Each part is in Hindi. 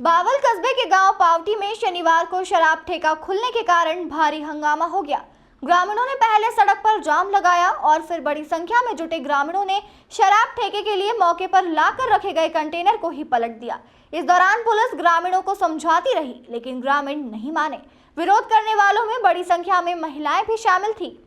बावल कस्बे के गांव पावटी में शनिवार को शराब ठेका खुलने के कारण भारी हंगामा हो गया। ग्रामीणों ने पहले सड़क पर जाम लगाया और फिर बड़ी संख्या में जुटे ग्रामीणों ने शराब ठेके के लिए मौके पर लाकर रखे गए कंटेनर को ही पलट दिया। इस दौरान पुलिस ग्रामीणों को समझाती रही, लेकिन ग्रामीण नहीं माने। विरोध करने वालों में बड़ी संख्या में महिलाएं भी शामिल थी।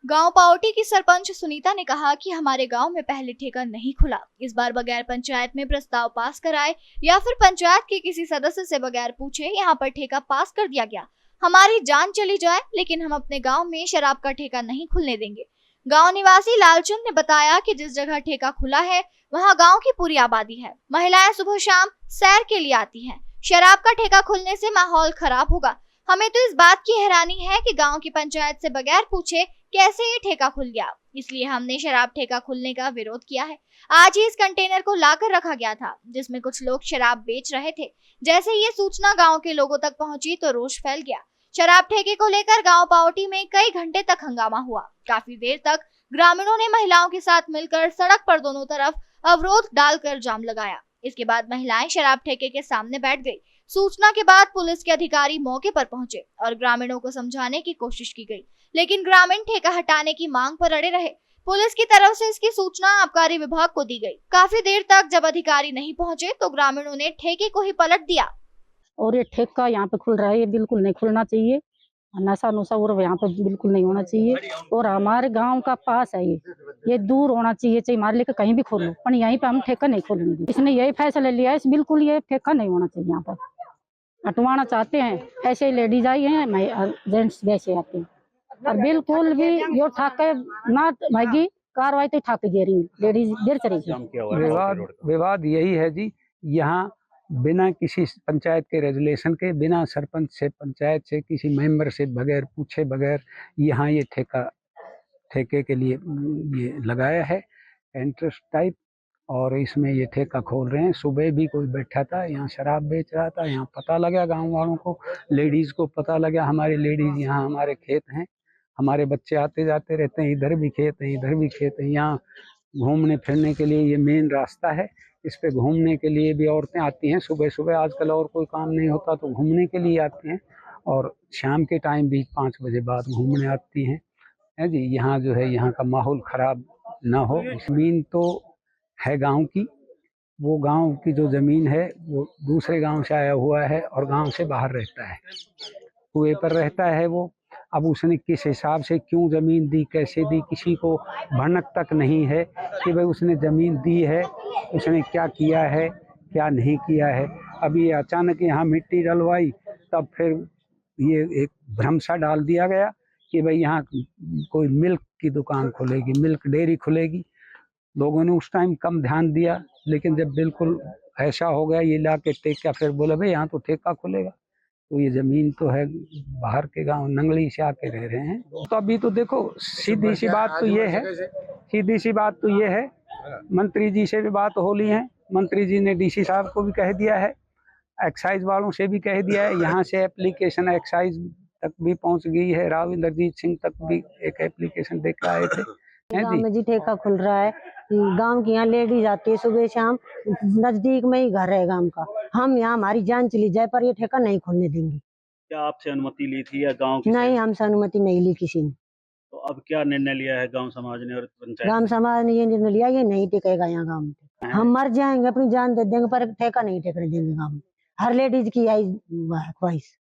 गांव पावटी की सरपंच सुनीता ने कहा कि हमारे गांव में पहले ठेका नहीं खुला। इस बार बगैर पंचायत में प्रस्ताव पास कराए या फिर पंचायत के किसी सदस्य से बगैर पूछे यहां पर ठेका पास कर दिया गया। हमारी जान चली जाए लेकिन हम अपने गांव में शराब का ठेका नहीं खुलने देंगे। गांव निवासी लालचंद ने बताया कि जिस जगह ठेका खुला है वहां गांव की पूरी आबादी है। महिलाएं सुबह शाम सैर के लिए आती हैं। शराब का ठेका खुलने से माहौल खराब होगा। हमें तो इस बात की हैरानी है कि गांव की पंचायत से बगैर पूछे कैसे ये ठेका खुल गया, इसलिए हमने शराब ठेका खुलने का विरोध किया है। आज ही इस कंटेनर को लाकर रखा गया था जिसमें कुछ लोग शराब बेच रहे थे। जैसे ये सूचना गांव के लोगों तक पहुंची तो रोष फैल गया। शराब ठेके को लेकर गांव पावटी में कई घंटे तक हंगामा हुआ। काफी देर तक ग्रामीणों ने महिलाओं के साथ मिलकर सड़क पर दोनों तरफ अवरोध डालकर जाम लगाया। इसके बाद महिलाएं शराब ठेके के सामने बैठ गई। सूचना के बाद पुलिस के अधिकारी मौके पर पहुंचे और ग्रामीणों को समझाने की कोशिश की गई, लेकिन ग्रामीण ठेका हटाने की मांग पर अड़े रहे। पुलिस की तरफ से इसकी सूचना आबकारी विभाग को दी गई। काफी देर तक जब अधिकारी नहीं पहुंचे तो ग्रामीणों ने ठेके को ही पलट दिया। और ये ठेका यहाँ पे खुल रहा है, ये बिल्कुल नहीं खुलना चाहिए। नशा नुशा और यहाँ पे बिल्कुल नहीं होना चाहिए। और हमारे गांव का पास है ये दूर होना चाहिए। चाहे हमारे लेकर कहीं भी खोलो, पर यहीं पे हम ठेका नहीं खोलेंगे। इसने यही फैसला लिया है, इस बिल्कुल ये ठेका नहीं होना चाहिए। यहाँ पर हटवाना चाहते हैं, ऐसे लेडीज आई हैं, जेंट्स वैसे आते हैं। और बिल्कुल भी जो ठाके ना भागी कार्रवाई तो ठाके गिरी लेडीज गिर चलेगी। विवाद यही है जी, यहाँ बिना किसी पंचायत के रेजुलेशन के, बिना सरपंच से, पंचायत से, किसी मेंबर से बगैर पूछे बगैर यहाँ ये ठेके के लिए ये लगाया है इंटरेस्ट टाइप। और इसमें ये ठेका खोल रहे हैं। सुबह भी कोई बैठा था यहाँ शराब बेच रहा था। यहाँ पता लगा गांव वालों को, लेडीज़ को पता लगा, हमारे लेडीज़ यहाँ, हमारे खेत हैं, हमारे बच्चे आते जाते रहते हैं, इधर भी खेत हैं, इधर भी खेत हैं। यहाँ घूमने फिरने के लिए ये मेन रास्ता है। इस पे घूमने के लिए भी औरतें आती हैं सुबह सुबह। आजकल और कोई काम नहीं होता तो घूमने के लिए आती हैं, और शाम के टाइम भी 5 बजे बाद घूमने आती हैं। है जी, यहाँ जो है यहाँ का माहौल ख़राब ना हो। ज़मीन तो है गांव की, वो गांव की जो ज़मीन है वो दूसरे गांव से आया हुआ है और गांव से बाहर रहता है, कुएं पर रहता है वो। अब उसने किस हिसाब से क्यों ज़मीन दी, कैसे दी, किसी को भनक तक नहीं है कि भाई उसने ज़मीन दी है, उसने क्या किया है, क्या नहीं किया है। अभी अचानक यहाँ मिट्टी डलवाई, तब फिर ये एक भ्रम सा डाल दिया गया कि भाई यहाँ कोई मिल्क की दुकान खुलेगी, मिल्क डेयरी खुलेगी। लोगों ने उस टाइम कम ध्यान दिया, लेकिन जब बिल्कुल ऐसा हो गया, ये ला के ठेका, फिर बोला भाई यहाँ तो ठेका खुलेगा। तो ये ज़मीन तो है बाहर के गांव नंगली से आके रह रहे हैं। तो अभी तो देखो, सीधी सी बात तो ये है, मंत्री जी से भी बात हो ली है। मंत्री जी ने डीसी साहब को भी कह दिया है, एक्साइज वालों से भी कह दिया है। यहाँ से एप्लीकेशन एक्साइज तक भी पहुँच गई है। राव इंद्रजीत सिंह तक भी एक एप्लीकेशन दे के आए थे। गांव में जी ठेका खुल रहा है। गांव की यहाँ लेडीज आती है सुबह शाम, नजदीक में ही घर है गांव का। हम यहाँ हमारी जान चली जाए पर ये ठेका नहीं खोलने देंगे। क्या आपसे अनुमति ली थी या गांव की? नहीं, हमसे अनुमति नहीं ली किसी ने। तो अब क्या निर्णय लिया है गांव समाज ने और पंचायत? गांव समाज ने ये निर्णय लिया, ये नहीं टिकेगा यहाँ गाँव में। हम मर जाएंगे, अपनी जान दे देंगे, पर ठेका नहीं टिकने देंगे गाँव में। हर लेडीज की यही ख्वाहिश।